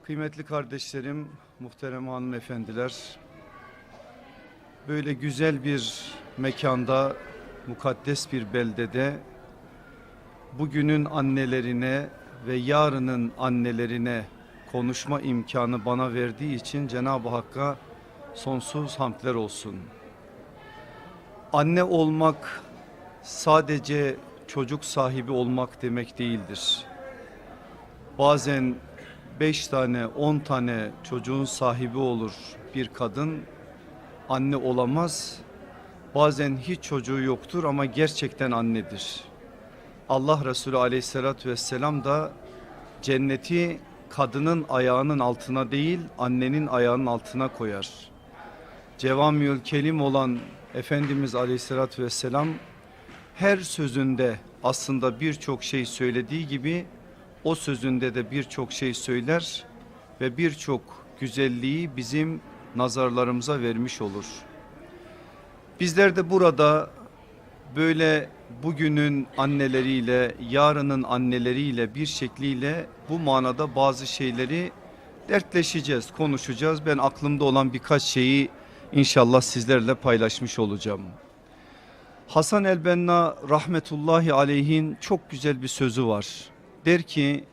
Kıymetli kardeşlerim, muhterem hanımefendiler, böyle güzel bir mekanda, mukaddes bir beldede bugünün annelerine ve yarının annelerine konuşma imkanı bana verdiği için Cenab-ı Hakk'a sonsuz hamdler olsun. Anne olmak sadece çocuk sahibi olmak demek değildir. Bazen 5 tane 10 tane çocuğun sahibi olur bir kadın, anne olamaz. Bazen hiç çocuğu yoktur ama gerçekten annedir. Allah Resulü aleyhissalatü vesselam da cenneti kadının ayağının altına değil annenin ayağının altına koyar. Cevamiül kelim olan Efendimiz aleyhissalatü vesselam her sözünde aslında birçok şey söylediği gibi o sözünde de birçok şey söyler ve birçok güzelliği bizim nazarlarımıza vermiş olur. Bizler de burada böyle bugünün anneleriyle, yarının anneleriyle bir şekliyle bu manada bazı şeyleri dertleşeceğiz, konuşacağız. Ben aklımda olan birkaç şeyi inşallah sizlerle paylaşmış olacağım. Hasan el-Benna rahmetullahi aleyhin çok güzel bir sözü var. Der ki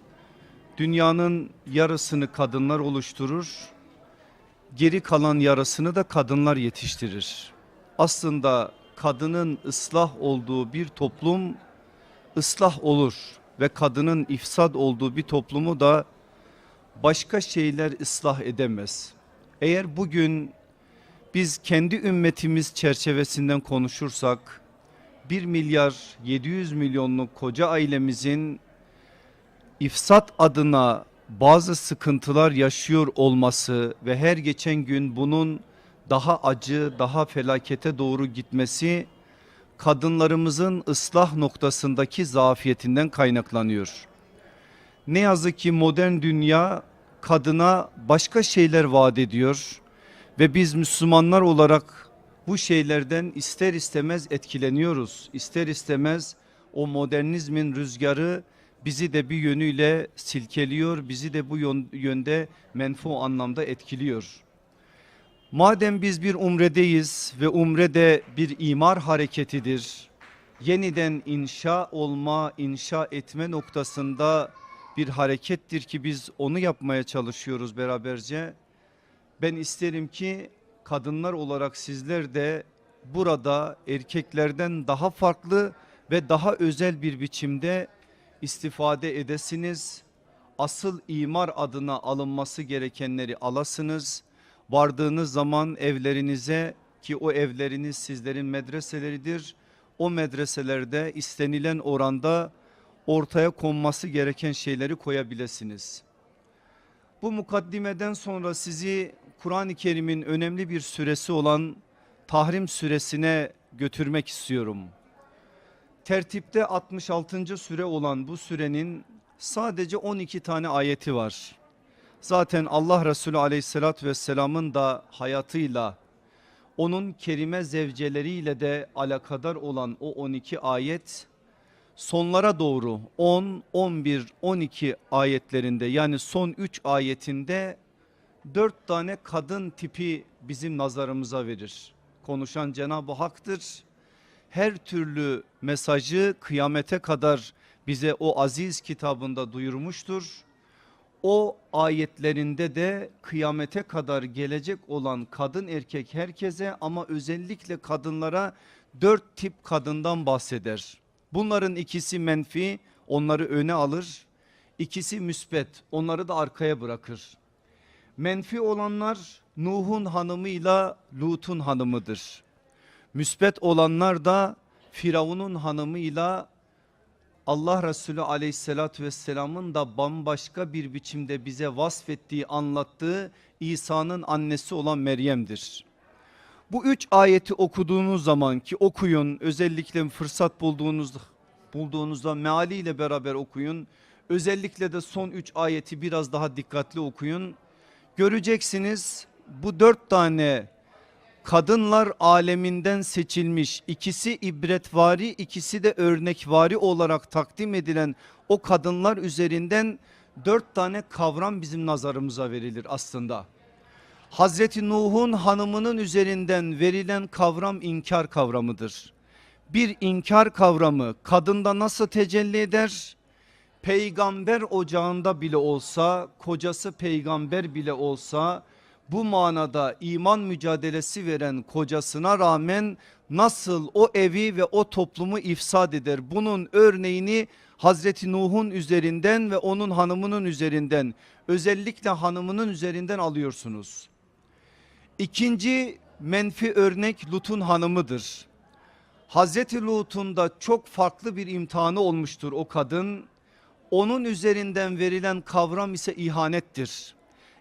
dünyanın yarısını kadınlar oluşturur, geri kalan yarısını da kadınlar yetiştirir. Aslında kadının ıslah olduğu bir toplum ıslah olur ve kadının ifsad olduğu bir toplumu da başka şeyler ıslah edemez. Eğer bugün biz kendi ümmetimiz çerçevesinden konuşursak 1 milyar 700 milyonluk koca ailemizin ifsat adına bazı sıkıntılar yaşıyor olması ve her geçen gün bunun daha acı, daha felakete doğru gitmesi kadınlarımızın ıslah noktasındaki zafiyetinden kaynaklanıyor. Ne yazık ki modern dünya kadına başka şeyler vaat ediyor ve biz Müslümanlar olarak bu şeylerden ister istemez etkileniyoruz. İster istemez o modernizmin rüzgarı bizi de bir yönüyle silkeliyor, bizi de bu yönde menfu anlamda etkiliyor. Madem biz bir umredeyiz ve umrede bir imar hareketidir, yeniden inşa olma, inşa etme noktasında bir harekettir ki biz onu yapmaya çalışıyoruz beraberce. Ben isterim ki kadınlar olarak sizler de burada erkeklerden daha farklı ve daha özel bir biçimde istifade edesiniz. Asıl imar adına alınması gerekenleri alasınız. Vardığınız zaman evlerinize, ki o evleriniz sizlerin medreseleridir, o medreselerde istenilen oranda ortaya konması gereken şeyleri koyabilirsiniz. Bu mukaddimeden sonra sizi Kur'an-ı Kerim'in önemli bir suresi olan Tahrim suresine götürmek istiyorum. Tertipte 66. sure olan bu surenin sadece 12 tane ayeti var. Zaten Allah Resulü aleyhissalatü vesselamın da hayatıyla, onun kerime zevceleriyle de alakadar olan o 12 ayet sonlara doğru 10, 11, 12 ayetlerinde, yani son 3 ayetinde 4 tane kadın tipi bizim nazarımıza verir. Konuşan Cenab-ı Hak'tır. Her türlü mesajı kıyamete kadar bize o aziz kitabında duyurmuştur. O ayetlerinde de kıyamete kadar gelecek olan kadın erkek herkese, ama özellikle kadınlara 4 tip kadından bahseder. Bunların ikisi menfi, onları öne alır. İkisi müsbet, onları da arkaya bırakır. Menfi olanlar Nuh'un hanımıyla Lut'un hanımıdır. Müsbet olanlar da Firavun'un hanımıyla Allah Resulü aleyhissalatü vesselamın da bambaşka bir biçimde bize vasfettiği, anlattığı İsa'nın annesi olan Meryem'dir. Bu 3 ayeti okuduğunuz zaman, ki okuyun, özellikle fırsat bulduğunuzda mealiyle beraber okuyun. Özellikle de son 3 ayeti biraz daha dikkatli okuyun. Göreceksiniz bu 4 tane kadınlar aleminden seçilmiş, ikisi ibretvari, ikisi de örnekvari olarak takdim edilen o kadınlar üzerinden 4 tane kavram bizim nazarımıza verilir aslında. Hazreti Nuh'un hanımının üzerinden verilen kavram inkar kavramıdır. Bir inkar kavramı kadında nasıl tecelli eder? Peygamber ocağında bile olsa, kocası peygamber bile olsa, bu manada iman mücadelesi veren kocasına rağmen nasıl o evi ve o toplumu ifsad eder? Bunun örneğini Hazreti Nuh'un üzerinden ve onun hanımının üzerinden, özellikle hanımının üzerinden alıyorsunuz. İkinci menfi örnek Lut'un hanımıdır. Hazreti Lut'un da çok farklı bir imtihanı olmuştur o kadın. Onun üzerinden verilen kavram ise ihanettir.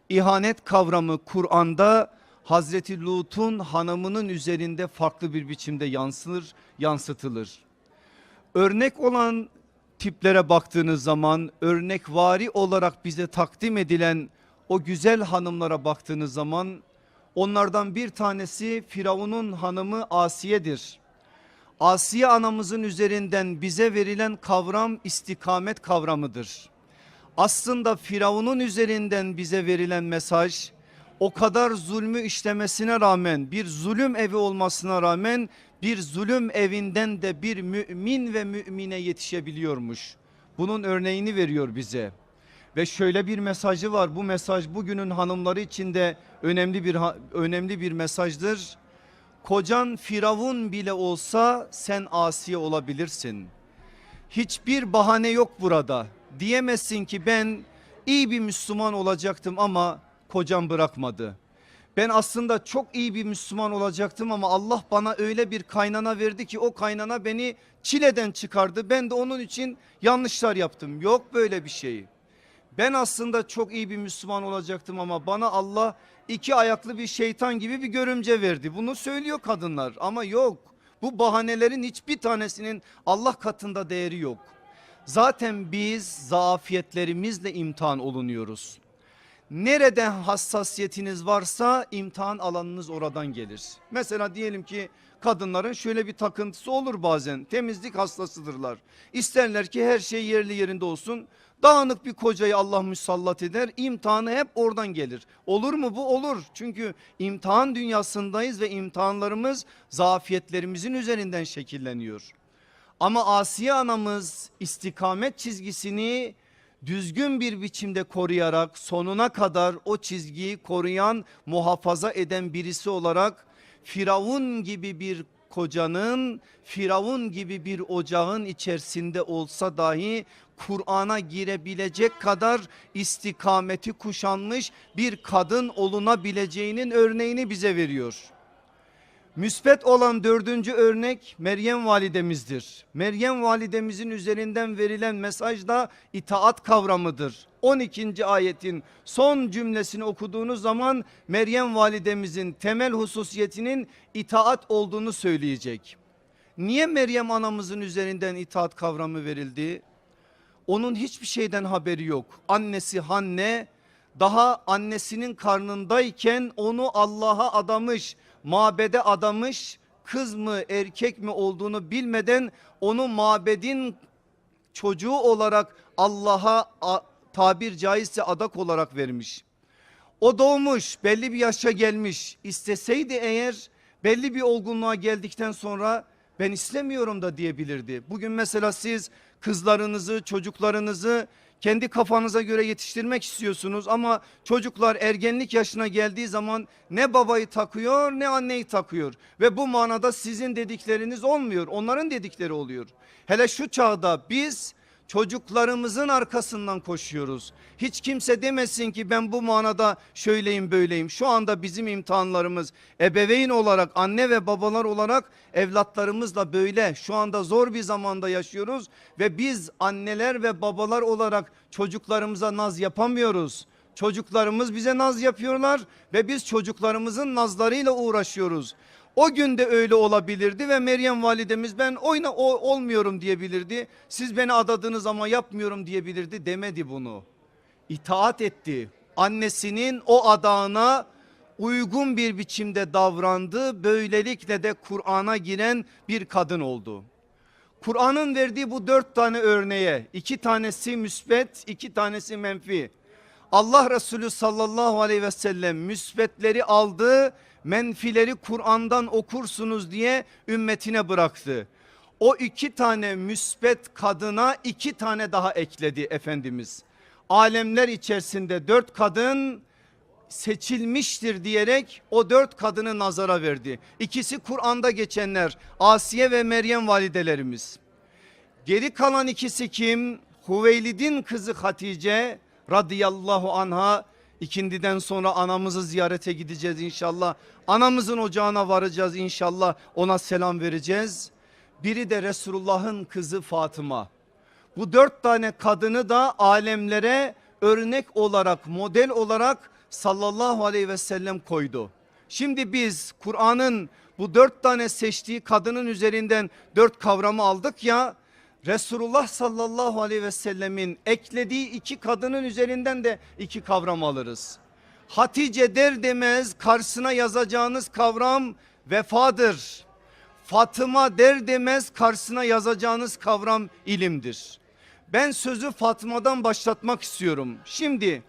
İhanet kavramı Kur'an'da Hazreti Lut'un hanımının üzerinde farklı bir biçimde yansıtılır. Örnek olan tiplere baktığınız zaman, örnekvari olarak bize takdim edilen o güzel hanımlara baktığınız zaman, onlardan bir tanesi Firavun'un hanımı Asiye'dir. Asiye anamızın üzerinden bize verilen kavram istikamet kavramıdır. Aslında Firavun'un üzerinden bize verilen mesaj, o kadar zulmü işlemesine rağmen, bir zulüm evi olmasına rağmen, bir zulüm evinden de bir mümin ve mümine yetişebiliyormuş. Bunun örneğini veriyor bize. Ve şöyle bir mesajı var. Bu mesaj bugünün hanımları için de önemli bir mesajdır. Kocan Firavun bile olsa sen Asiye olabilirsin. Hiçbir bahane yok burada. Diyemezsin ki ben iyi bir Müslüman olacaktım ama kocam bırakmadı. Ben aslında çok iyi bir Müslüman olacaktım ama Allah bana öyle bir kaynana verdi ki o kaynana beni çileden çıkardı. Ben de onun için yanlışlar yaptım. Yok böyle bir şey. Ben aslında çok iyi bir Müslüman olacaktım ama bana Allah iki ayaklı bir şeytan gibi bir görümce verdi. Bunu söylüyor kadınlar ama yok. Bu bahanelerin hiçbir tanesinin Allah katında değeri yok. Zaten biz zafiyetlerimizle imtihan olunuyoruz. Nerede hassasiyetiniz varsa imtihan alanınız oradan gelir. Mesela diyelim ki kadınların şöyle bir takıntısı olur bazen, temizlik hastasıdırlar. İsterler ki her şey yerli yerinde olsun. Dağınık bir kocayı Allah musallat eder, imtihanı hep oradan gelir. Olur mu bu? Olur. Çünkü imtihan dünyasındayız ve imtihanlarımız zafiyetlerimizin üzerinden şekilleniyor. Ama Asiye anamız istikamet çizgisini düzgün bir biçimde koruyarak sonuna kadar o çizgiyi koruyan, muhafaza eden birisi olarak Firavun gibi bir kocanın, Firavun gibi bir ocağın içerisinde olsa dahi Kur'an'a girebilecek kadar istikameti kuşanmış bir kadın olunabileceğinin örneğini bize veriyor. Müsbet olan dördüncü örnek Meryem validemizdir. Meryem validemizin üzerinden verilen mesaj da itaat kavramıdır. 12. ayetin son cümlesini okuduğunuz zaman Meryem validemizin temel hususiyetinin itaat olduğunu söyleyecek. Niye Meryem anamızın üzerinden itaat kavramı verildi? Onun hiçbir şeyden haberi yok. Annesi Hanne daha annesinin karnındayken onu Allah'a adamış, mabede adamış, kız mı erkek mi olduğunu bilmeden onu mabedin çocuğu olarak Allah'a tabir caizse adak olarak vermiş. O doğmuş, belli bir yaşa gelmiş, isteseydi eğer belli bir olgunluğa geldikten sonra ben istemiyorum da diyebilirdi. Bugün mesela siz kızlarınızı, çocuklarınızı kendi kafanıza göre yetiştirmek istiyorsunuz ama çocuklar ergenlik yaşına geldiği zaman ne babayı takıyor ne anneyi takıyor ve bu manada sizin dedikleriniz olmuyor, onların dedikleri oluyor. Hele şu çağda biz çocuklarımızın arkasından koşuyoruz. Hiç kimse demesin ki ben bu manada şöyleyim böyleyim. Şu anda bizim imtihanlarımız ebeveyn olarak, anne ve babalar olarak evlatlarımızla böyle. Şu anda zor bir zamanda yaşıyoruz ve biz anneler ve babalar olarak çocuklarımıza naz yapamıyoruz. Çocuklarımız bize naz yapıyorlar ve biz çocuklarımızın nazlarıyla uğraşıyoruz. O gün de öyle olabilirdi ve Meryem validemiz ben olmuyorum diyebilirdi. Siz beni adadınız ama yapmıyorum diyebilirdi, demedi bunu. İtaat etti. Annesinin o adağına uygun bir biçimde davrandı. Böylelikle de Kur'an'a giren bir kadın oldu. Kur'an'ın verdiği bu 4 tane örneğe, 2 tanesi müsbet, 2 tanesi menfi. Allah Resulü sallallahu aleyhi ve sellem müsbetleri aldı, menfileri Kur'an'dan okursunuz diye ümmetine bıraktı. O 2 tane müsbet kadına 2 tane daha ekledi Efendimiz. Alemler içerisinde 4 kadın seçilmiştir diyerek o 4 kadını nazara verdi. İkisi Kur'an'da geçenler, Asiye ve Meryem validelerimiz. Geri kalan ikisi kim? Hüveylid'in kızı Hatice radıyallahu anha. İkindiden sonra anamızı ziyarete gideceğiz inşallah. Anamızın ocağına varacağız inşallah, ona selam vereceğiz. Biri de Resulullah'ın kızı Fatıma. Bu 4 tane kadını da alemlere örnek olarak, model olarak sallallahu aleyhi ve sellem koydu. Şimdi biz Kur'an'ın bu 4 tane seçtiği kadının üzerinden 4 kavramı aldık ya, Resulullah sallallahu aleyhi ve sellemin eklediği 2 kadının üzerinden de 2 kavram alırız. Hatice der demez karşısına yazacağınız kavram vefadır. Fatıma der demez karşısına yazacağınız kavram ilimdir. Ben sözü Fatıma'dan başlatmak istiyorum. Şimdi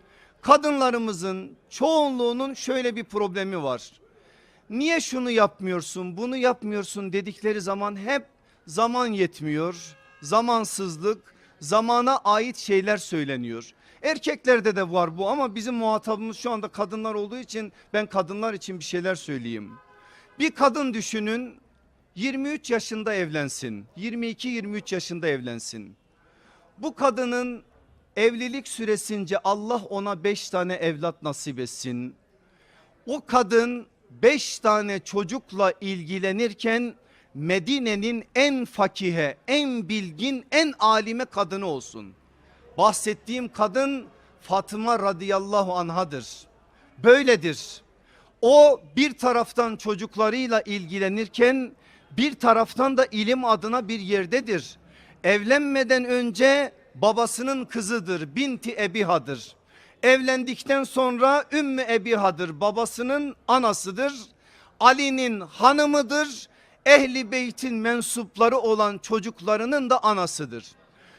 kadınlarımızın çoğunluğunun şöyle bir problemi var. Niye şunu yapmıyorsun, bunu yapmıyorsun dedikleri zaman hep zaman yetmiyor, zamansızlık, zamana ait şeyler söyleniyor. Erkeklerde de var bu ama bizim muhatabımız şu anda kadınlar olduğu için ben kadınlar için bir şeyler söyleyeyim. Bir kadın düşünün, 23 yaşında evlensin, 22-23 yaşında evlensin. Bu kadının evlilik süresince Allah ona 5 tane evlat nasip etsin. O kadın 5 tane çocukla ilgilenirken Medine'nin en fakihe, en bilgin, en alime kadını olsun. Bahsettiğim kadın Fatıma radıyallahu anhadır. Böyledir. O bir taraftan çocuklarıyla ilgilenirken bir taraftan da ilim adına bir yerdedir. Evlenmeden önce babasının kızıdır, binti Ebiha'dır. Evlendikten sonra Ümmü Ebiha'dır, babasının anasıdır. Ali'nin hanımıdır. Ehli beytin mensupları olan çocuklarının da anasıdır.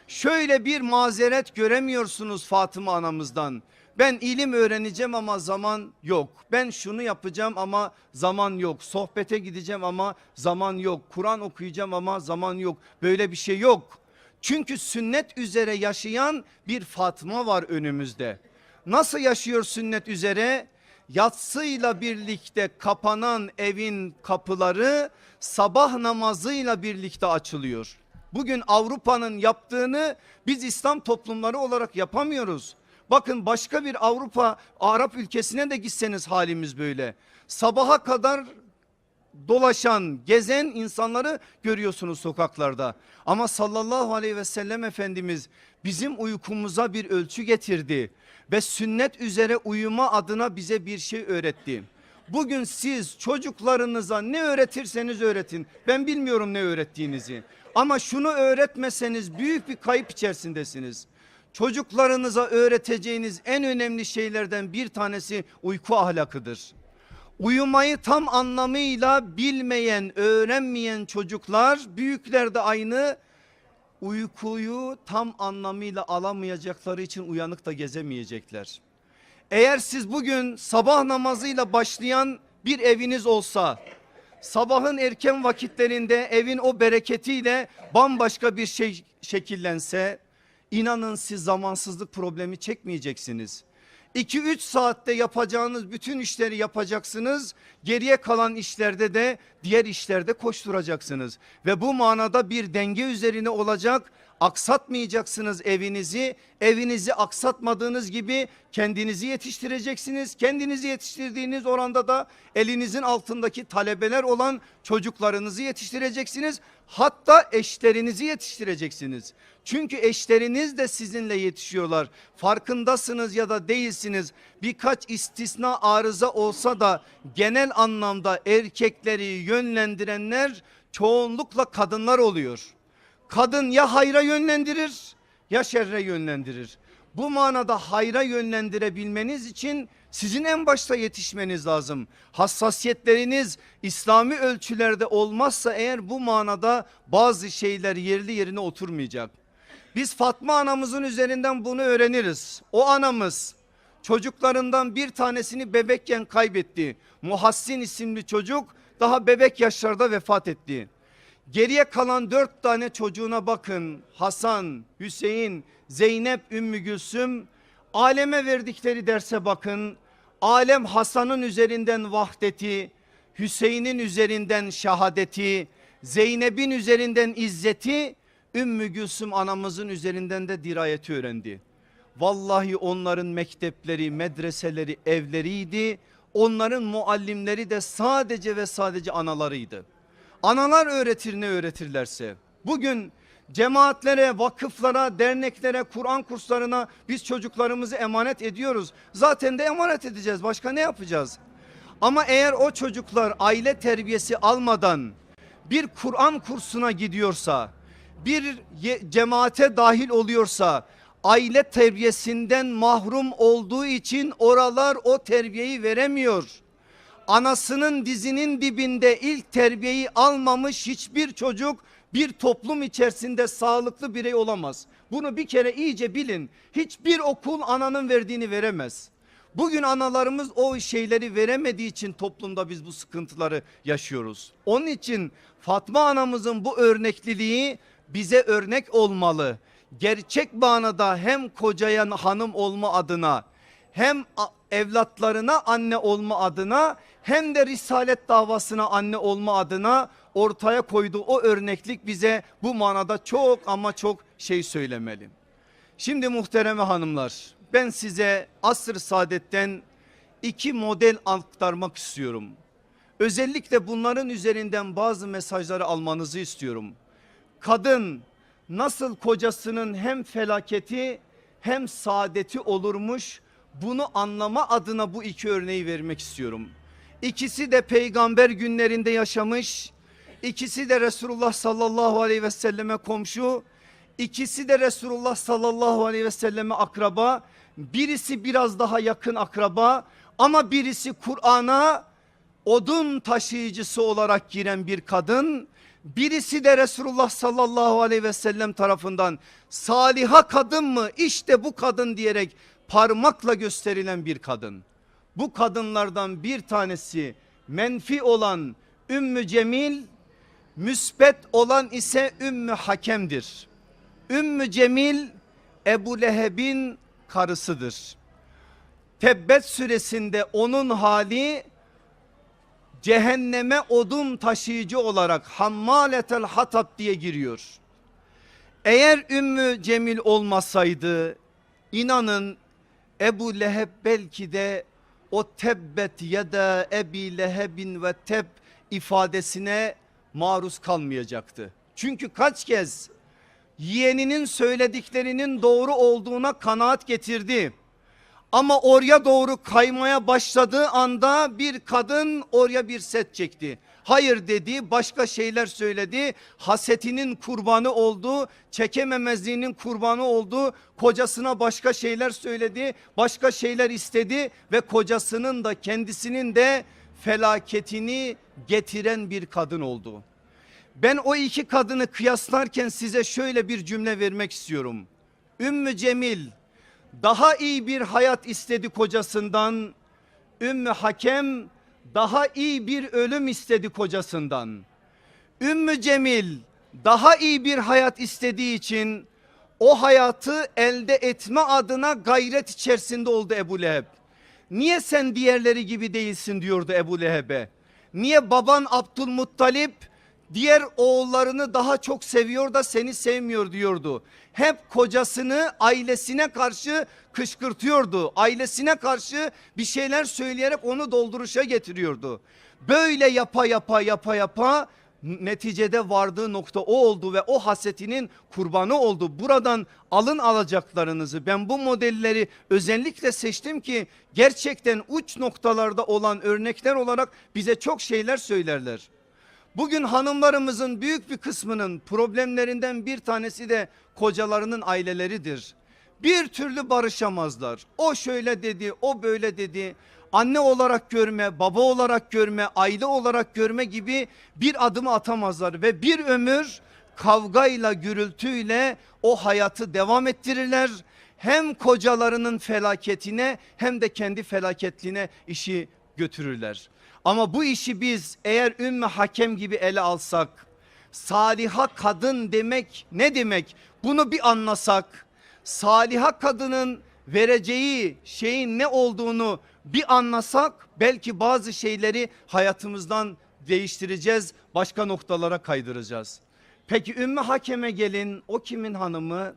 Şöyle bir mazeret göremiyorsunuz Fatıma anamızdan. Ben ilim öğreneceğim ama zaman yok. Ben şunu yapacağım ama zaman yok. Sohbete gideceğim ama zaman yok. Kur'an okuyacağım ama zaman yok. Böyle bir şey yok. Çünkü sünnet üzere yaşayan bir Fatıma var önümüzde. Nasıl yaşıyor sünnet üzere? Yatsıyla birlikte kapanan evin kapıları sabah namazıyla birlikte açılıyor. Bugün Avrupa'nın yaptığını biz İslam toplumları olarak yapamıyoruz. Bakın başka bir Avrupa, Arap ülkesine de gitseniz halimiz böyle. Sabaha kadar dolaşan, gezen insanları görüyorsunuz sokaklarda. Ama sallallahu aleyhi ve sellem Efendimiz bizim uykumuza bir ölçü getirdi ve sünnet üzere uyuma adına bize bir şey öğretti. Bugün siz çocuklarınıza ne öğretirseniz öğretin. Ben bilmiyorum ne öğrettiğinizi ama şunu öğretmeseniz büyük bir kayıp içerisindesiniz. Çocuklarınıza öğreteceğiniz en önemli şeylerden bir tanesi uyku ahlakıdır. Uyumayı tam anlamıyla bilmeyen, öğrenmeyen çocuklar, büyükler de aynı, uykuyu tam anlamıyla alamayacakları için uyanık da gezemeyecekler. Eğer siz bugün sabah namazıyla başlayan bir eviniz olsa, sabahın erken vakitlerinde evin o bereketiyle bambaşka bir şey şekillense, inanın siz zamansızlık problemi çekmeyeceksiniz. 2-3 saatte yapacağınız bütün işleri yapacaksınız. Geriye kalan işlerde de diğer işlerde koşturacaksınız. Ve bu manada bir denge üzerine olacak. Aksatmayacaksınız evinizi. Evinizi aksatmadığınız gibi kendinizi yetiştireceksiniz. Kendinizi yetiştirdiğiniz oranda da elinizin altındaki talebeler olan çocuklarınızı yetiştireceksiniz. Hatta eşlerinizi yetiştireceksiniz. Çünkü eşleriniz de sizinle yetişiyorlar. Farkındasınız ya da değilsiniz. Birkaç istisna arıza olsa da genel anlamda erkekleri yönlendirenler çoğunlukla kadınlar oluyor. Kadın ya hayra yönlendirir ya şerre yönlendirir. Bu manada hayra yönlendirebilmeniz için sizin en başta yetişmeniz lazım. Hassasiyetleriniz İslami ölçülerde olmazsa eğer bu manada bazı şeyler yerli yerine oturmayacak. Biz Fatma anamızın üzerinden bunu öğreniriz. O anamız çocuklarından bir tanesini bebekken kaybetti. Muhassin isimli çocuk daha bebek yaşlarda vefat etti. Geriye kalan 4 tane çocuğuna bakın. Hasan, Hüseyin, Zeynep, Ümmü Gülsüm. Aleme verdikleri derse bakın. Alem Hasan'ın üzerinden vahdeti, Hüseyin'in üzerinden şahadeti, Zeynep'in üzerinden izzeti, Ümmü Gülsüm anamızın üzerinden de dirayeti öğrendi. Vallahi onların mektepleri, medreseleri, evleriydi. Onların muallimleri de sadece ve sadece analarıydı. Analar öğretir ne öğretirlerse. Bugün cemaatlere, vakıflara, derneklere, Kur'an kurslarına biz çocuklarımızı emanet ediyoruz. Zaten de emanet edeceğiz. Başka ne yapacağız? Ama eğer o çocuklar aile terbiyesi almadan bir Kur'an kursuna gidiyorsa, bir cemaate dahil oluyorsa, aile terbiyesinden mahrum olduğu için oralar o terbiyeyi veremiyor. Anasının dizinin dibinde ilk terbiyeyi almamış hiçbir çocuk bir toplum içerisinde sağlıklı birey olamaz. Bunu bir kere iyice bilin. Hiçbir okul ananın verdiğini veremez. Bugün analarımız o şeyleri veremediği için toplumda biz bu sıkıntıları yaşıyoruz. Onun için Fatma anamızın bu örnekliliği bize örnek olmalı. Gerçek manada hem kocaya hanım olma adına, hem evlatlarına anne olma adına, hem de risalet davasına anne olma adına ortaya koyduğu o örneklik bize bu manada çok ama çok şey söylemeli. Şimdi muhtereme hanımlar, ben size asr-ı saadetten 2 model aktarmak istiyorum. Özellikle bunların üzerinden bazı mesajları almanızı istiyorum. Kadın nasıl kocasının hem felaketi hem saadeti olurmuş, bunu anlama adına bu 2 örneği vermek istiyorum. İkisi de peygamber günlerinde yaşamış, ikisi de Resulullah sallallahu aleyhi ve selleme komşu, ikisi de Resulullah sallallahu aleyhi ve selleme akraba. Birisi biraz daha yakın akraba ama birisi Kur'an'a odun taşıyıcısı olarak giren bir kadın. Birisi de Resulullah sallallahu aleyhi ve sellem tarafından saliha kadın mı, işte bu kadın diyerek parmakla gösterilen bir kadın. Bu kadınlardan bir tanesi menfi olan Ümmü Cemil, müsbet olan ise Ümmü Hakem'dir. Ümmü Cemil Ebu Leheb'in karısıdır. Tebbet suresinde onun hali cehenneme odun taşıyıcı olarak hammaletel hatab diye giriyor. Eğer Ümmü Cemil olmasaydı inanın Ebu Leheb belki de o tebbet ya da Ebi Lehebin ve teb ifadesine maruz kalmayacaktı. Çünkü kaç kez yeğeninin söylediklerinin doğru olduğuna kanaat getirdi. Ama oraya doğru kaymaya başladığı anda bir kadın oraya bir set çekti. Hayır dedi, başka şeyler söyledi. Hasetinin kurbanı oldu, çekememezliğinin kurbanı oldu. Kocasına başka şeyler söyledi, başka şeyler istedi ve kocasının da kendisinin de felaketini getiren bir kadın oldu. Ben o 2 kadını kıyaslarken size şöyle bir cümle vermek istiyorum. Ümmü Cemil daha iyi bir hayat istedi kocasından. Ümmü Hakem daha iyi bir ölüm istedi kocasından. Ümmü Cemil daha iyi bir hayat istediği için o hayatı elde etme adına gayret içerisinde oldu Ebu Leheb. Niye sen diğerleri gibi değilsin diyordu Ebu Leheb'e. Niye baban Abdülmuttalip diğer oğullarını daha çok seviyor da seni sevmiyor diyordu. Hep kocasını ailesine karşı kışkırtıyordu. Ailesine karşı bir şeyler söyleyerek onu dolduruşa getiriyordu. Böyle yapa neticede vardığı nokta o oldu ve o hasetinin kurbanı oldu. Buradan alın alacaklarınızı, ben bu modelleri özellikle seçtim ki gerçekten uç noktalarda olan örnekler olarak bize çok şeyler söylerler. Bugün hanımlarımızın büyük bir kısmının problemlerinden bir tanesi de kocalarının aileleridir. Bir türlü barışamazlar. O şöyle dedi, o böyle dedi. Anne olarak görme, baba olarak görme, aile olarak görme gibi bir adımı atamazlar ve bir ömür kavgayla, gürültüyle o hayatı devam ettirirler. Hem kocalarının felaketine hem de kendi felaketliğine işi götürürler. Ama bu işi biz eğer Ümmü Hakem gibi ele alsak, saliha kadın demek ne demek? Bunu bir anlasak, saliha kadının vereceği şeyin ne olduğunu bir anlasak belki bazı şeyleri hayatımızdan değiştireceğiz, başka noktalara kaydıracağız. Peki Ümmü Hakem'e gelin, o kimin hanımı?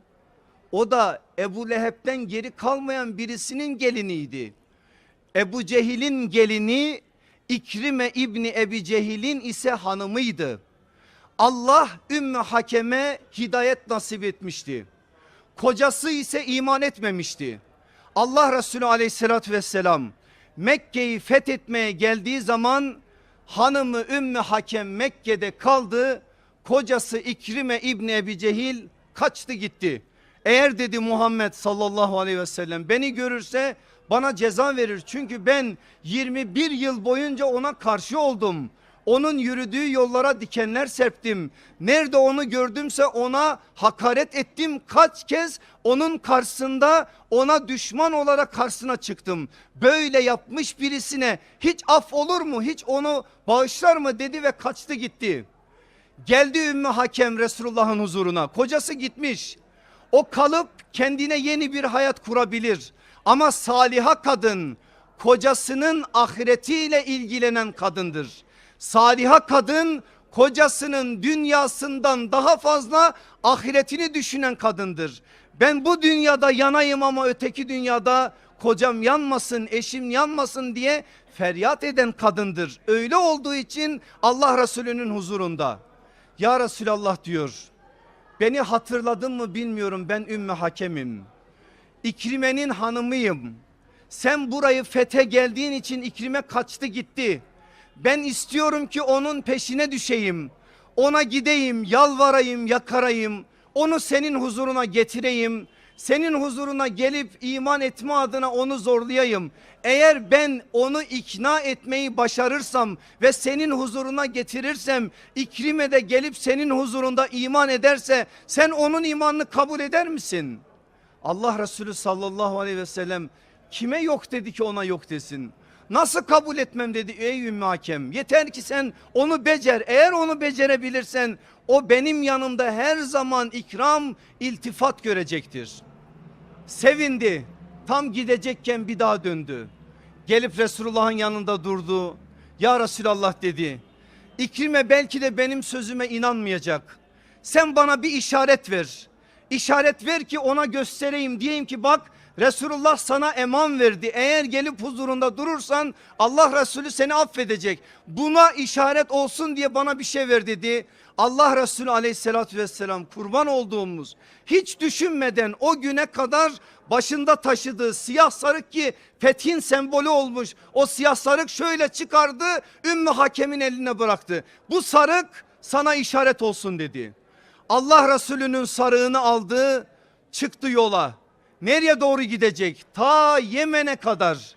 O da Ebu Leheb'den geri kalmayan birisinin geliniydi. Ebu Cehil'in gelini, İkrime İbni Ebi Cehil'in ise hanımıydı. Allah Ümmü Hakem'e hidayet nasip etmişti. Kocası ise iman etmemişti. Allah Resulü aleyhissalatü vesselam Mekke'yi fethetmeye geldiği zaman hanımı Ümmü Hakem Mekke'de kaldı. Kocası İkrime İbni Ebi Cehil kaçtı gitti. Eğer dedi Muhammed sallallahu aleyhi ve sellem beni görürse bana ceza verir. Çünkü ben 21 yıl boyunca ona karşı oldum. Onun yürüdüğü yollara dikenler serptim. Nerede onu gördümse ona hakaret ettim. Kaç kez onun karşısında ona düşman olarak karşısına çıktım. Böyle yapmış birisine hiç af olur mu? Hiç onu bağışlar mı dedi ve kaçtı gitti. Geldi Ümmü Hakem Resulullah'ın huzuruna. Kocası gitmiş. O kalıp kendine yeni bir hayat kurabilir. Ama saliha kadın kocasının ahiretiyle ilgilenen kadındır. Saliha kadın kocasının dünyasından daha fazla ahiretini düşünen kadındır. Ben bu dünyada yanayım ama öteki dünyada kocam yanmasın, eşim yanmasın diye feryat eden kadındır. Öyle olduğu için Allah Resulü'nün huzurunda ya Resulallah diyor, beni hatırladın mı bilmiyorum, ben Ümmü Hakem'im. İkrime'nin hanımıyım. Sen burayı fethe geldiğin için İkrime kaçtı gitti. Ben istiyorum ki onun peşine düşeyim. Ona gideyim, yalvarayım, yakarayım. Onu senin huzuruna getireyim. Senin huzuruna gelip iman etme adına onu zorlayayım. Eğer ben onu ikna etmeyi başarırsam ve senin huzuruna getirirsem, İkrime de gelip senin huzurunda iman ederse sen onun imanını kabul eder misin? Allah Resulü sallallahu aleyhi ve sellem kime yok dedi ki ona yok desin. Nasıl kabul etmem dedi ey Ümmü Hakem. Yeter ki sen onu becer. Eğer onu becerebilirsen o benim yanımda her zaman ikram, iltifat görecektir. Sevindi. Tam gidecekken bir daha döndü. Gelip Resulullah'ın yanında durdu. Ya Resulallah dedi. İkrime belki de benim sözüme inanmayacak. Sen bana bir işaret ver. İşaret ver ki ona göstereyim, diyeyim ki bak Resulullah sana eman verdi. Eğer gelip huzurunda durursan Allah Resulü seni affedecek. Buna işaret olsun diye bana bir şey ver dedi. Allah Resulü aleyhissalatü vesselam kurban olduğumuz hiç düşünmeden o güne kadar başında taşıdığı siyah sarık ki fethin sembolü olmuş. O siyah sarık şöyle çıkardı, Ümmü Hakem'in eline bıraktı. Bu sarık sana işaret olsun dedi. Allah Resulü'nün sarığını aldı, çıktı yola. Nereye doğru gidecek? Ta Yemen'e kadar.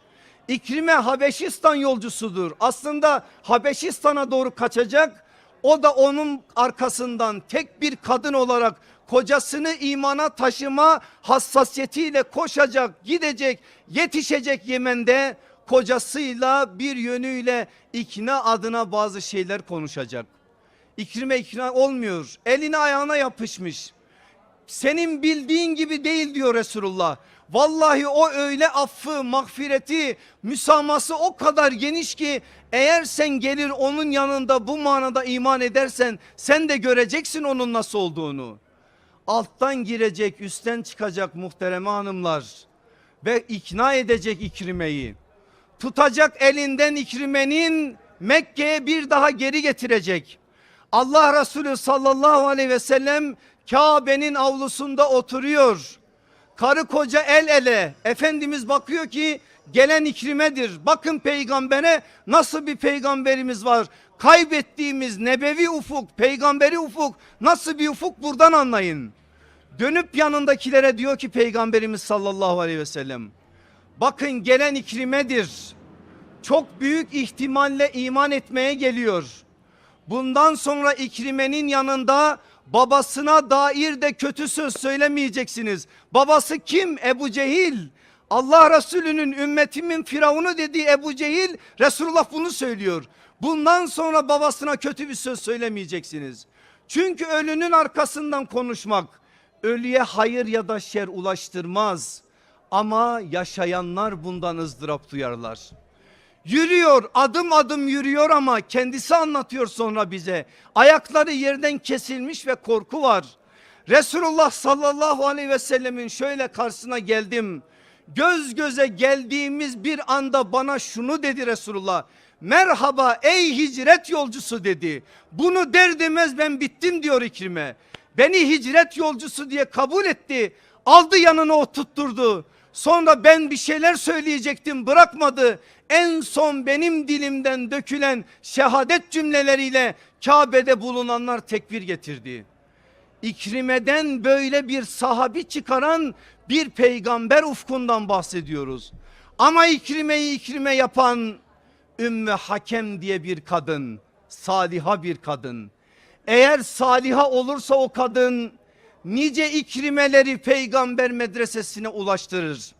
İkrime Habeşistan yolcusudur. Aslında Habeşistan'a doğru kaçacak. O da onun arkasından tek bir kadın olarak kocasını imana taşıma hassasiyetiyle koşacak, gidecek, yetişecek Yemen'de. Kocasıyla bir yönüyle ikna adına bazı şeyler konuşacak. İkrime ikna olmuyor. Eline ayağına yapışmış. Senin bildiğin gibi değil diyor Resulullah. Vallahi o öyle affı, mağfireti, müsamahası o kadar geniş ki eğer sen gelir onun yanında bu manada iman edersen sen de göreceksin onun nasıl olduğunu. Alttan girecek, üstten çıkacak muhtereme hanımlar ve ikna edecek İkrime'yi. Tutacak elinden İkrime'nin, Mekke'ye bir daha geri getirecek. Allah Resulü sallallahu aleyhi ve sellem Kabe'nin avlusunda oturuyor. Karı koca el ele. Efendimiz bakıyor ki gelen İkrime'dir. Bakın peygambere, nasıl bir peygamberimiz var. Kaybettiğimiz nebevi ufuk, peygamberi ufuk nasıl bir ufuk, buradan anlayın. Dönüp yanındakilere diyor ki Peygamberimiz sallallahu aleyhi ve sellem, bakın gelen İkrime'dir. Çok büyük ihtimalle iman etmeye geliyor. Bundan sonra İkrime'nin yanında babasına dair de kötü söz söylemeyeceksiniz. Babası kim? Ebu Cehil. Allah Resulü'nün ümmetimin firavunu dediği Ebu Cehil, Resulullah bunu söylüyor. Bundan sonra babasına kötü bir söz söylemeyeceksiniz. Çünkü ölünün arkasından konuşmak ölüye hayır ya da şer ulaştırmaz. Ama yaşayanlar bundan ızdırap duyarlar. Yürüyor, adım adım yürüyor ama kendisi anlatıyor sonra bize. Ayakları yerden kesilmiş ve korku var. Resulullah sallallahu aleyhi ve sellemin şöyle karşısına geldim. Göz göze geldiğimiz bir anda bana şunu dedi Resulullah. Merhaba ey hicret yolcusu dedi. Bunu der demez ben bittim diyor İkrime. Beni hicret yolcusu diye kabul etti. Aldı yanına oturtturdu. Sonra ben bir şeyler söyleyecektim, bırakmadı. En son benim dilimden dökülen şehadet cümleleriyle Kabe'de bulunanlar tekbir getirdi. İkrime'den böyle bir sahabi çıkaran bir peygamber ufkundan bahsediyoruz. Ama İkrime'yi İkrime yapan Ümmü Hakem diye bir kadın, saliha bir kadın. Eğer saliha olursa o kadın nice İkrimeleri peygamber medresesine ulaştırır.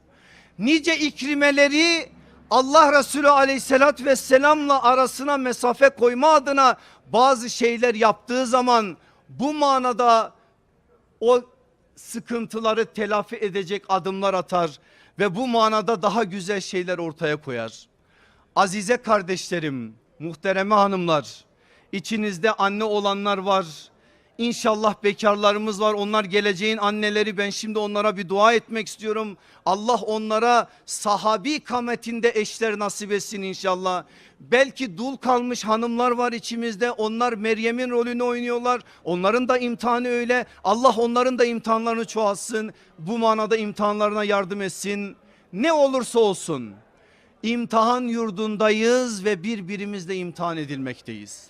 Nice İkrimeleri Allah Resulü aleyhissalatü vesselamla arasına mesafe koyma adına bazı şeyler yaptığı zaman bu manada o sıkıntıları telafi edecek adımlar atar ve bu manada daha güzel şeyler ortaya koyar. Azize kardeşlerim, muhtereme hanımlar, içinizde anne olanlar var. İnşallah bekarlarımız var, onlar geleceğin anneleri. Ben şimdi onlara bir dua etmek istiyorum. Allah onlara sahabi kametinde eşler nasip etsin inşallah. Belki dul kalmış hanımlar var içimizde, onlar Meryem'in rolünü oynuyorlar. Onların da imtihanı öyle. Allah onların da imtihanlarını çoğaltsın. Bu manada imtihanlarına yardım etsin. Ne olursa olsun imtihan yurdundayız ve birbirimizle imtihan edilmekteyiz.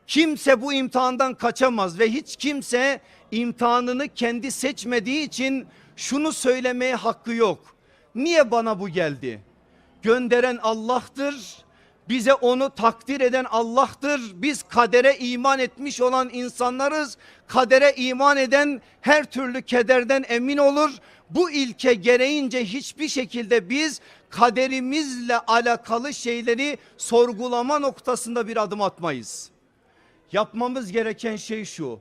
Kimse bu imtihandan kaçamaz ve hiç kimse imtihanını kendi seçmediği için şunu söylemeye hakkı yok. Niye bana bu geldi? Gönderen Allah'tır. Bize onu takdir eden Allah'tır. Biz kadere iman etmiş olan insanlarız. Kadere iman eden her türlü kederden emin olur. Bu ilke gereğince hiçbir şekilde biz kaderimizle alakalı şeyleri sorgulama noktasında bir adım atmayız. Yapmamız gereken şey şu: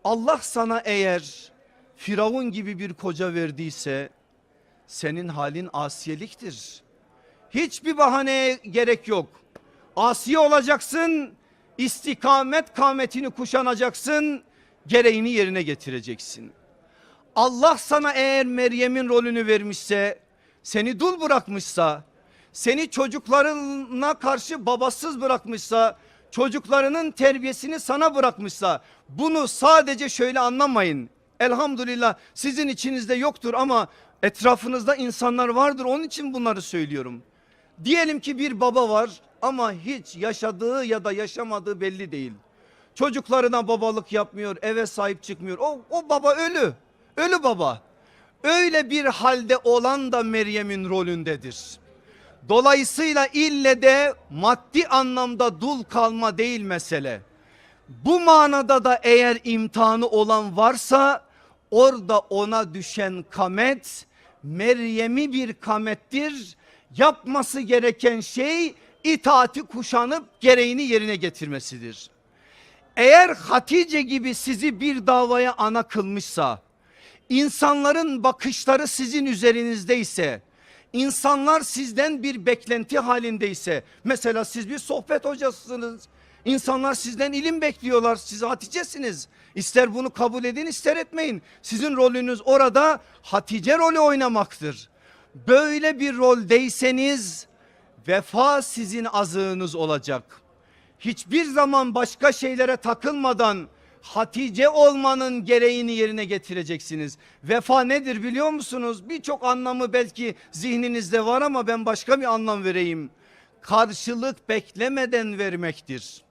Allah sana eğer Firavun gibi bir koca verdiyse senin halin asiyeliktir. Hiçbir bahaneye gerek yok. Asiye olacaksın, istikamet kametini kuşanacaksın, gereğini yerine getireceksin. Allah sana eğer Meryem'in rolünü vermişse, seni dul bırakmışsa, seni çocuklarına karşı babasız bırakmışsa, çocuklarının terbiyesini sana bırakmışsa, bunu sadece şöyle anlamayın. Elhamdülillah sizin içinizde yoktur ama etrafınızda insanlar vardır, onun için bunları söylüyorum. Diyelim ki bir baba var ama hiç yaşadığı ya da yaşamadığı belli değil. Çocuklarına babalık yapmıyor, eve sahip çıkmıyor. O baba ölü. Ölü baba. Öyle bir halde olan da Meryem'in rolündedir. Dolayısıyla ille de maddi anlamda dul kalma değil mesele. Bu manada da eğer imtihanı olan varsa orada ona düşen kamet Meryem'i bir kamettir. Yapması gereken şey itaati kuşanıp gereğini yerine getirmesidir. Eğer Hatice gibi sizi bir davaya ana kılmışsa, insanların bakışları sizin üzerinizdeyse, insanlar sizden bir beklenti halindeyse, mesela siz bir sohbet hocasısınız, insanlar sizden ilim bekliyorlar, siz Hatice'siniz. İster bunu kabul edin ister etmeyin. Sizin rolünüz orada Hatice rolü oynamaktır. Böyle bir roldeyseniz vefa sizin azığınız olacak. Hiçbir zaman başka şeylere takılmadan Hatice olmanın gereğini yerine getireceksiniz. Vefa nedir biliyor musunuz? Birçok anlamı belki zihninizde var ama ben başka bir anlam vereyim. Karşılık beklemeden vermektir.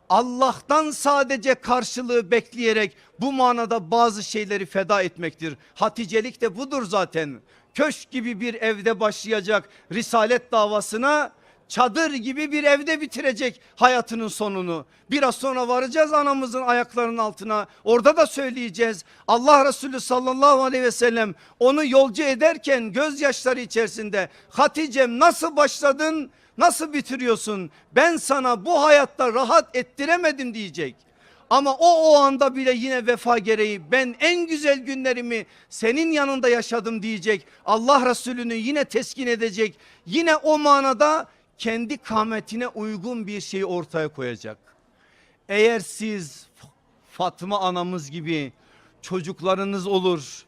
Allah'tan sadece karşılığı bekleyerek bu manada bazı şeyleri feda etmektir. Haticelik de budur zaten. Köşk gibi bir evde başlayacak risalet davasına, çadır gibi bir evde bitirecek hayatının sonunu. Biraz sonra varacağız anamızın ayaklarının altına. Orada da söyleyeceğiz. Allah Resulü sallallahu aleyhi ve sellem onu yolcu ederken gözyaşları içerisinde, Hatice'm nasıl başladın, nasıl bitiriyorsun? Ben sana bu hayatta rahat ettiremedim diyecek. Ama o anda bile yine vefa gereği ben en güzel günlerimi senin yanında yaşadım diyecek. Allah Resulü'nü yine teskin edecek. Yine o manada kendi kâmetine uygun bir şeyi ortaya koyacak. Eğer siz Fatma anamız gibi çocuklarınız olur,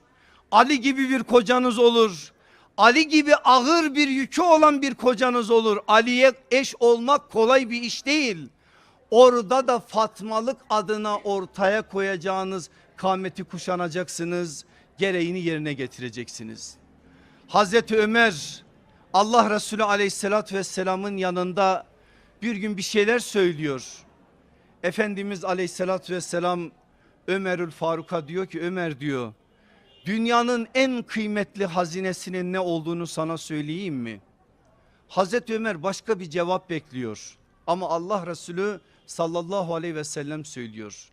Ali gibi bir kocanız olur, Ali gibi ağır bir yükü olan bir kocanız olur. Ali'ye eş olmak kolay bir iş değil. Orada da Fatmalık adına ortaya koyacağınız kâmeti kuşanacaksınız, gereğini yerine getireceksiniz. Hazreti Ömer Allah Resulü aleyhissalatü vesselamın yanında bir gün bir şeyler söylüyor. Efendimiz aleyhissalatü vesselam Ömerül Faruk'a diyor ki, Ömer diyor, dünyanın en kıymetli hazinesinin ne olduğunu sana söyleyeyim mi? Hazreti Ömer başka bir cevap bekliyor ama Allah Resulü sallallahu aleyhi ve sellem söylüyor.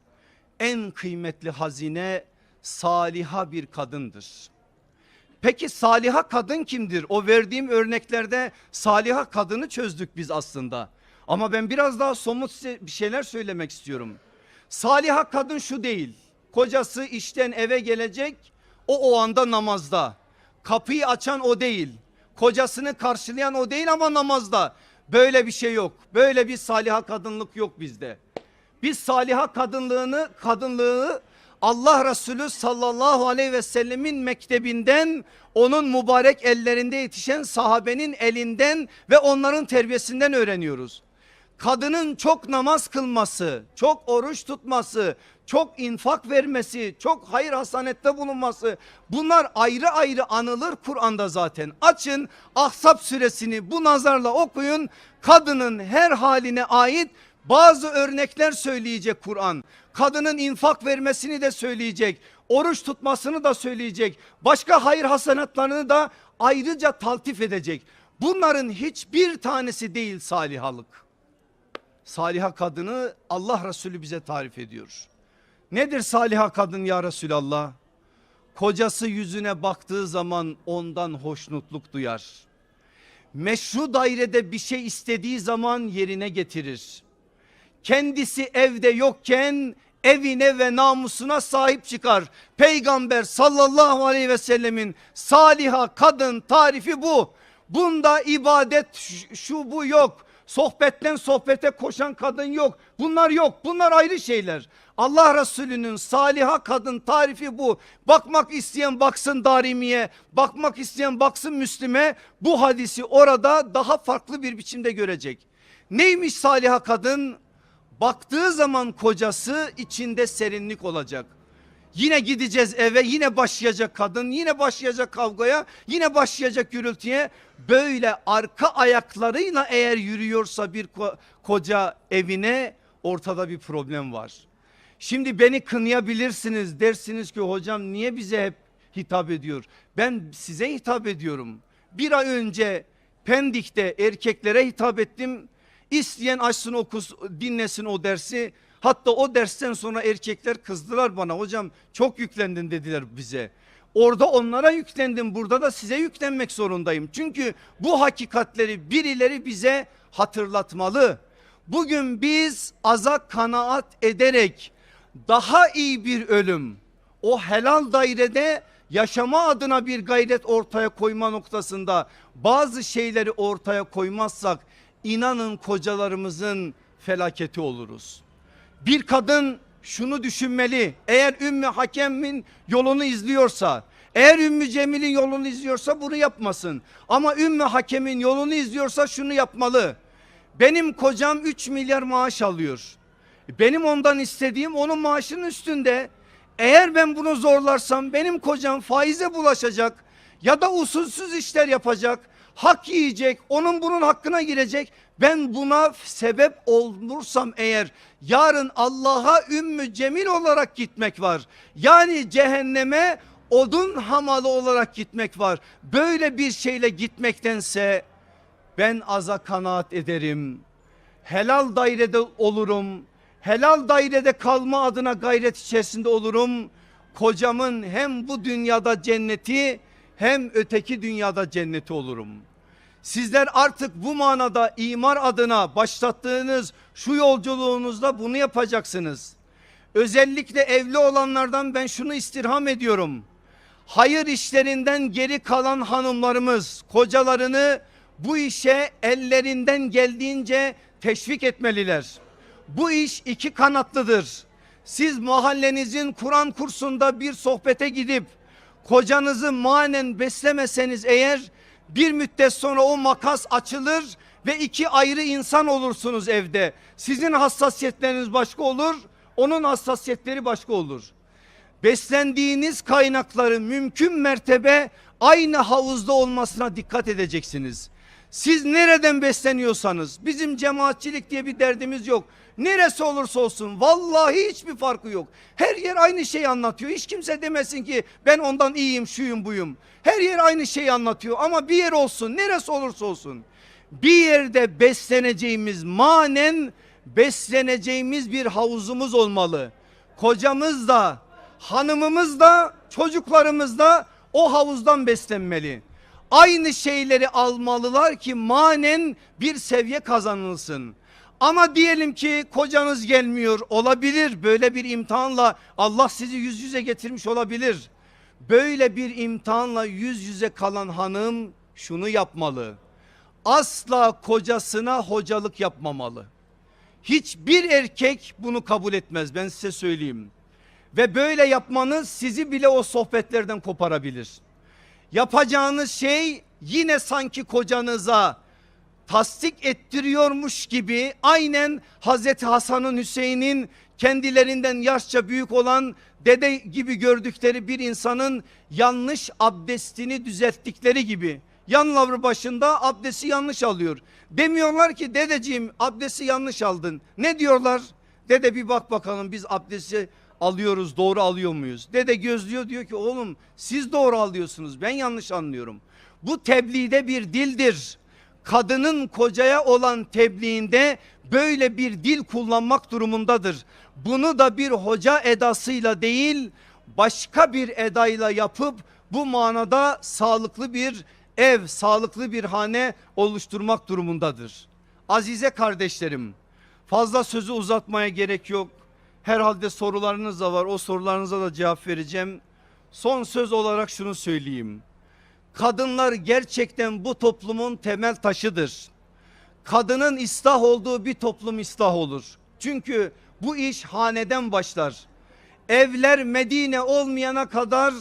En kıymetli hazine saliha bir kadındır. Peki saliha kadın kimdir? O verdiğim örneklerde saliha kadını çözdük biz aslında. Ama ben biraz daha somut size bir şeyler söylemek istiyorum. Saliha kadın şu değil. Kocası işten eve gelecek, o anda namazda. Kapıyı açan o değil. Kocasını karşılayan o değil ama namazda. Böyle bir şey yok. Böyle bir saliha kadınlık yok bizde. Biz saliha kadınlığı Allah Resulü sallallahu aleyhi ve sellemin mektebinden, onun mübarek ellerinde yetişen sahabenin elinden ve onların terbiyesinden öğreniyoruz. Kadının çok namaz kılması, çok oruç tutması, çok infak vermesi, çok hayır hasanette bulunması, bunlar ayrı ayrı anılır Kur'an'da zaten. Açın Ahzab suresini bu nazarla okuyun. Kadının her haline ait bazı örnekler söyleyecek Kur'an. Kadının infak vermesini de söyleyecek, oruç tutmasını da söyleyecek, başka hayır hasenatlarını da ayrıca taltif edecek. Bunların hiçbir tanesi değil salihalık. Saliha kadını Allah Resulü bize tarif ediyor. Nedir saliha kadın ya Resulallah? Kocası yüzüne baktığı zaman ondan hoşnutluk duyar. Meşru dairede bir şey istediği zaman yerine getirir. Kendisi evde yokken evine ve namusuna sahip çıkar. Peygamber sallallahu aleyhi ve sellemin saliha kadın tarifi bu. Bunda ibadet şu bu yok. Sohbetten sohbete koşan kadın yok. Bunlar yok. Bunlar ayrı şeyler. Allah Resulü'nün saliha kadın tarifi bu. Bakmak isteyen baksın Darimi'ye, bakmak isteyen baksın Müslim'e. Bu hadisi orada daha farklı bir biçimde görecek. Neymiş saliha kadın? Baktığı zaman kocası içinde serinlik olacak. Yine gideceğiz eve, yine başlayacak kadın, yine başlayacak kavgaya, yine başlayacak gürültüye. Böyle arka ayaklarıyla eğer yürüyorsa bir koca evine, ortada bir problem var. Şimdi beni kınayabilirsiniz, dersiniz ki hocam niye bize hep hitap ediyor? Ben size hitap ediyorum. Bir ay önce Pendik'te erkeklere hitap ettim. İsteyen açsın okusun, dinlesin o dersi. Hatta o dersten sonra erkekler kızdılar bana, hocam çok yüklendin dediler bize. Orada onlara yüklendim, burada da size yüklenmek zorundayım. Çünkü bu hakikatleri birileri bize hatırlatmalı. Bugün biz aza kanaat ederek daha iyi bir ölüm, o helal dairede yaşama adına bir gayret ortaya koyma noktasında bazı şeyleri ortaya koymazsak inanın kocalarımızın felaketi oluruz. Bir kadın şunu düşünmeli, eğer Ümmü Hakem'in yolunu izliyorsa, eğer Ümmü Cemil'in yolunu izliyorsa bunu yapmasın. Ama Ümmü Hakem'in yolunu izliyorsa şunu yapmalı. Benim kocam 3 milyar maaş alıyor. Benim ondan istediğim onun maaşının üstünde. Eğer ben bunu zorlarsam benim kocam faize bulaşacak ya da usulsüz işler yapacak. hak yiyecek, onun bunun hakkına girecek. Ben buna sebep olursam eğer yarın Allah'a Ümmü Cemil olarak gitmek var. Yani cehenneme odun hamalı olarak gitmek var. Böyle bir şeyle gitmektense ben aza kanaat ederim. Helal dairede olurum. Helal dairede kalma adına gayret içerisinde olurum. Kocamın hem bu dünyada cenneti hem öteki dünyada cenneti olurum. Sizler artık bu manada imar adına başlattığınız şu yolculuğunuzda bunu yapacaksınız. Özellikle evli olanlardan ben şunu istirham ediyorum. Hayır işlerinden geri kalan hanımlarımız kocalarını bu işe ellerinden geldiğince teşvik etmeliler. Bu iş iki kanatlıdır. Siz mahallenizin Kur'an kursunda bir sohbete gidip kocanızı manen beslemeseniz eğer bir müddet sonra o makas açılır ve iki ayrı insan olursunuz evde. Sizin hassasiyetleriniz başka olur, onun hassasiyetleri başka olur. Beslendiğiniz kaynakları mümkün mertebe aynı havuzda olmasına dikkat edeceksiniz. Siz nereden besleniyorsanız, bizim cemaatçilik diye bir derdimiz yok. Neresi olursa olsun vallahi hiçbir farkı yok. Her yer aynı şeyi anlatıyor. Hiç kimse demesin ki ben ondan iyiyim, şuyum, buyum. Her yer aynı şeyi anlatıyor ama bir yer olsun, neresi olursa olsun. Bir yerde besleneceğimiz, manen besleneceğimiz bir havuzumuz olmalı. Kocamız da, hanımımız da, çocuklarımız da o havuzdan beslenmeli. Aynı şeyleri almalılar ki manen bir seviye kazanılsın. Ama diyelim ki kocanız gelmiyor, olabilir, böyle bir imtihanla Allah sizi yüz yüze getirmiş olabilir. Böyle bir imtihanla yüz yüze kalan hanım şunu yapmalı: asla kocasına hocalık yapmamalı. Hiçbir erkek bunu kabul etmez, ben size söyleyeyim. Ve böyle yapmanız sizi bile o sohbetlerden koparabilir. Yapacağınız şey yine sanki kocanıza tasdik ettiriyormuş gibi, aynen Hazreti Hasan'ın, Hüseyin'in kendilerinden yaşça büyük olan dede gibi gördükleri bir insanın yanlış abdestini düzelttikleri gibi. Yanları başında abdesti yanlış alıyor. Demiyorlar ki dedeciğim abdesti yanlış aldın. Ne diyorlar? Dede bir bak bakalım biz abdesti alıyoruz, doğru alıyor muyuz? Dede gözlüyor, diyor ki oğlum siz doğru alıyorsunuz, ben yanlış anlıyorum. Bu tebliğde bir dildir. Kadının kocaya olan tebliğinde böyle bir dil kullanmak durumundadır. Bunu da bir hoca edasıyla değil başka bir edayla yapıp bu manada sağlıklı bir ev, sağlıklı bir hane oluşturmak durumundadır. Azize kardeşlerim, fazla sözü uzatmaya gerek yok. Herhalde sorularınız da var, o sorularınıza da cevap vereceğim. Son söz olarak şunu söyleyeyim. Kadınlar gerçekten bu toplumun temel taşıdır. Kadının ıslah olduğu bir toplum ıslah olur. Çünkü bu iş haneden başlar. Evler Medine olmayana kadar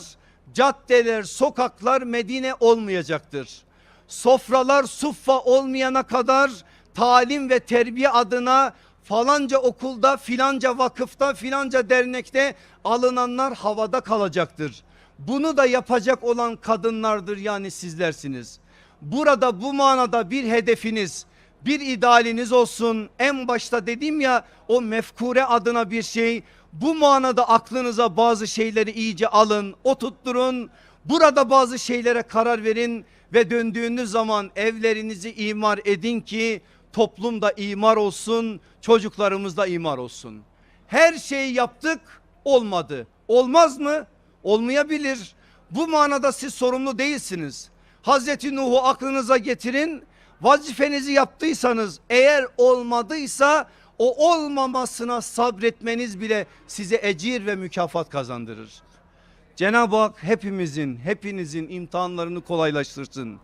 caddeler, sokaklar Medine olmayacaktır. Sofralar suffa olmayana kadar talim ve terbiye adına falanca okulda, filanca vakıfta, filanca dernekte alınanlar havada kalacaktır. Bunu da yapacak olan kadınlardır, yani sizlersiniz. Burada bu manada bir hedefiniz, bir idealiniz olsun. En başta dedim ya, o mefkure adına bir şey. Bu manada aklınıza bazı şeyleri iyice alın, oturtturun. Burada bazı şeylere karar verin ve döndüğünüz zaman evlerinizi imar edin ki toplumda imar olsun, çocuklarımız da imar olsun. Her şeyi yaptık, olmadı. Olmaz mı? Olmayabilir. Bu manada siz sorumlu değilsiniz. Hazreti Nuh'u aklınıza getirin. Vazifenizi yaptıysanız, eğer olmadıysa o olmamasına sabretmeniz bile size ecir ve mükafat kazandırır. Cenab-ı Hak hepinizin imtihanlarını kolaylaştırsın.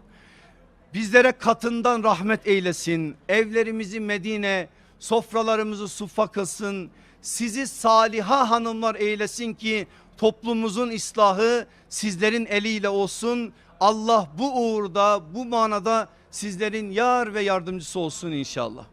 Bizlere katından rahmet eylesin. Evlerimizi Medine, sofralarımızı suffa kılsın. Sizi saliha hanımlar eylesin ki toplumumuzun ıslahı sizlerin eliyle olsun. Allah bu uğurda, bu manada sizlerin yar ve yardımcısı olsun inşallah.